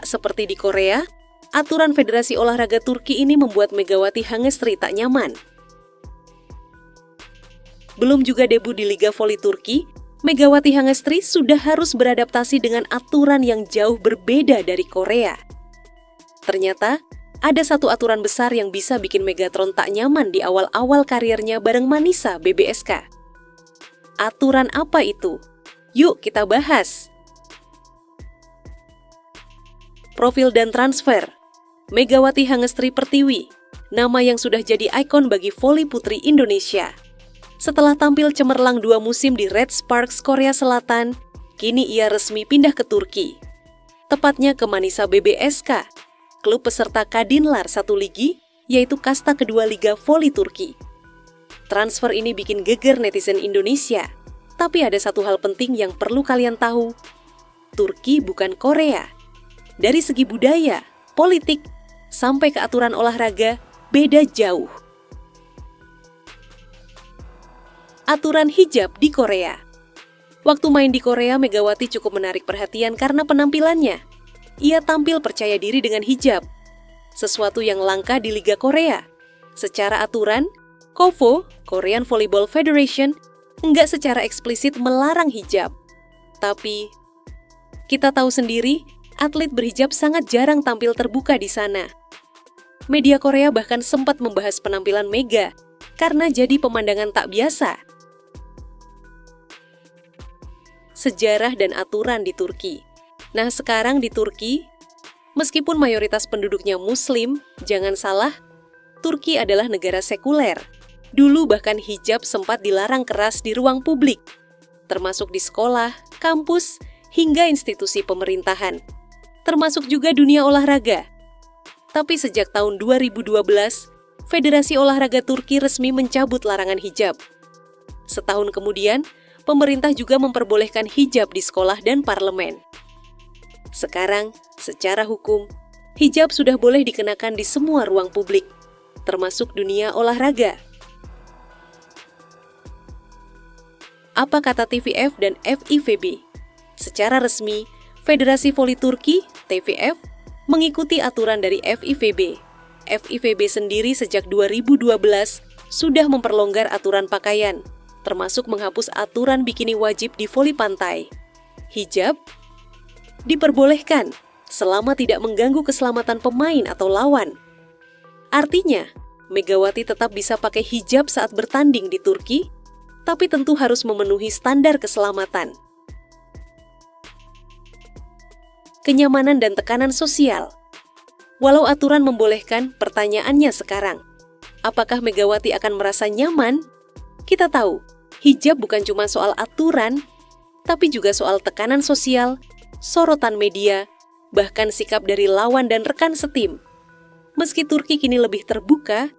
Tak seperti di Korea, aturan Federasi Olahraga Turki ini membuat Megawati Hangestri tak nyaman. Belum juga debut di Liga Voli Turki, Megawati Hangestri sudah harus beradaptasi dengan aturan yang jauh berbeda dari Korea. Ternyata, ada satu aturan besar yang bisa bikin Megatron tak nyaman di awal-awal karirnya bareng Manisa BBSK. Aturan apa itu? Yuk kita bahas. Profil dan transfer. Megawati Hangestri Pertiwi, nama yang sudah jadi ikon bagi voli putri Indonesia. Setelah tampil cemerlang 2 musim di Red Sparks Korea Selatan, kini ia resmi pindah ke Turki. Tepatnya ke Manisa BBSK, klub peserta Kadinlar 1 Ligi, yaitu kasta kedua Liga Voli Turki. Transfer ini bikin geger netizen Indonesia, tapi ada satu hal penting yang perlu kalian tahu. Turki bukan Korea. Dari segi budaya, politik, sampai ke aturan olahraga, beda jauh. Aturan hijab di Korea. Waktu main di Korea, Megawati cukup menarik perhatian karena penampilannya. Ia tampil percaya diri dengan hijab, sesuatu yang langka di Liga Korea. Secara aturan, KOVO, Korean Volleyball Federation, enggak secara eksplisit melarang hijab. Tapi, kita tahu sendiri, atlet berhijab sangat jarang tampil terbuka di sana. Media Korea bahkan sempat membahas penampilan Mega karena jadi pemandangan tak biasa. Sejarah dan aturan di Turki. Nah, sekarang di Turki, meskipun mayoritas penduduknya Muslim, jangan salah, Turki adalah negara sekuler. Dulu bahkan hijab sempat dilarang keras di ruang publik, termasuk di sekolah, kampus, hingga institusi pemerintahan. Termasuk juga dunia olahraga. Tapi sejak tahun 2012, Federasi Olahraga Turki resmi mencabut larangan hijab. Setahun kemudian, pemerintah juga memperbolehkan hijab di sekolah dan parlemen. Sekarang, secara hukum, hijab sudah boleh dikenakan di semua ruang publik, termasuk dunia olahraga. Apa kata TVF dan FIVB? Secara resmi, Federasi Voli Turki, TVF, mengikuti aturan dari FIVB. FIVB sendiri sejak 2012 sudah memperlonggar aturan pakaian, termasuk menghapus aturan bikini wajib di voli pantai. Hijab diperbolehkan selama tidak mengganggu keselamatan pemain atau lawan. Artinya, Megawati tetap bisa pakai hijab saat bertanding di Turki, tapi tentu harus memenuhi standar keselamatan. Kenyamanan dan tekanan sosial. Walau aturan membolehkan, pertanyaannya sekarang, apakah Megawati akan merasa nyaman? Kita tahu, hijab bukan cuma soal aturan, tapi juga soal tekanan sosial, sorotan media, bahkan sikap dari lawan dan rekan setim. Meski Turki kini lebih terbuka,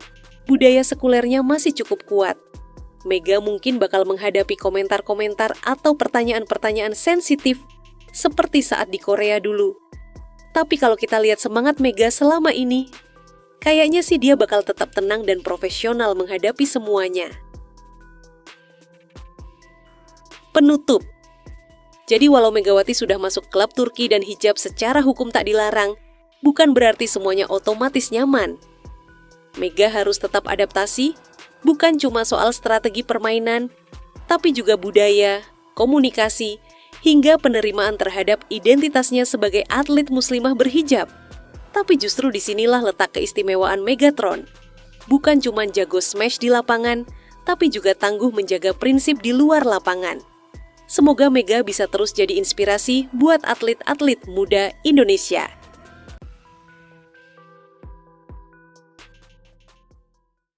budaya sekulernya masih cukup kuat. Mega mungkin bakal menghadapi komentar-komentar atau pertanyaan-pertanyaan sensitif seperti saat di Korea dulu. Tapi kalau kita lihat semangat Mega selama ini, kayaknya sih dia bakal tetap tenang dan profesional menghadapi semuanya. Penutup. Jadi walau Megawati sudah masuk klub Turki dan hijab secara hukum tak dilarang, bukan berarti semuanya otomatis nyaman. Mega harus tetap adaptasi, bukan cuma soal strategi permainan, tapi juga budaya, komunikasi, hingga penerimaan terhadap identitasnya sebagai atlet muslimah berhijab. Tapi justru disinilah letak keistimewaan Megatron. Bukan cuma jago smash di lapangan, tapi juga tangguh menjaga prinsip di luar lapangan. Semoga Mega bisa terus jadi inspirasi buat atlet-atlet muda Indonesia.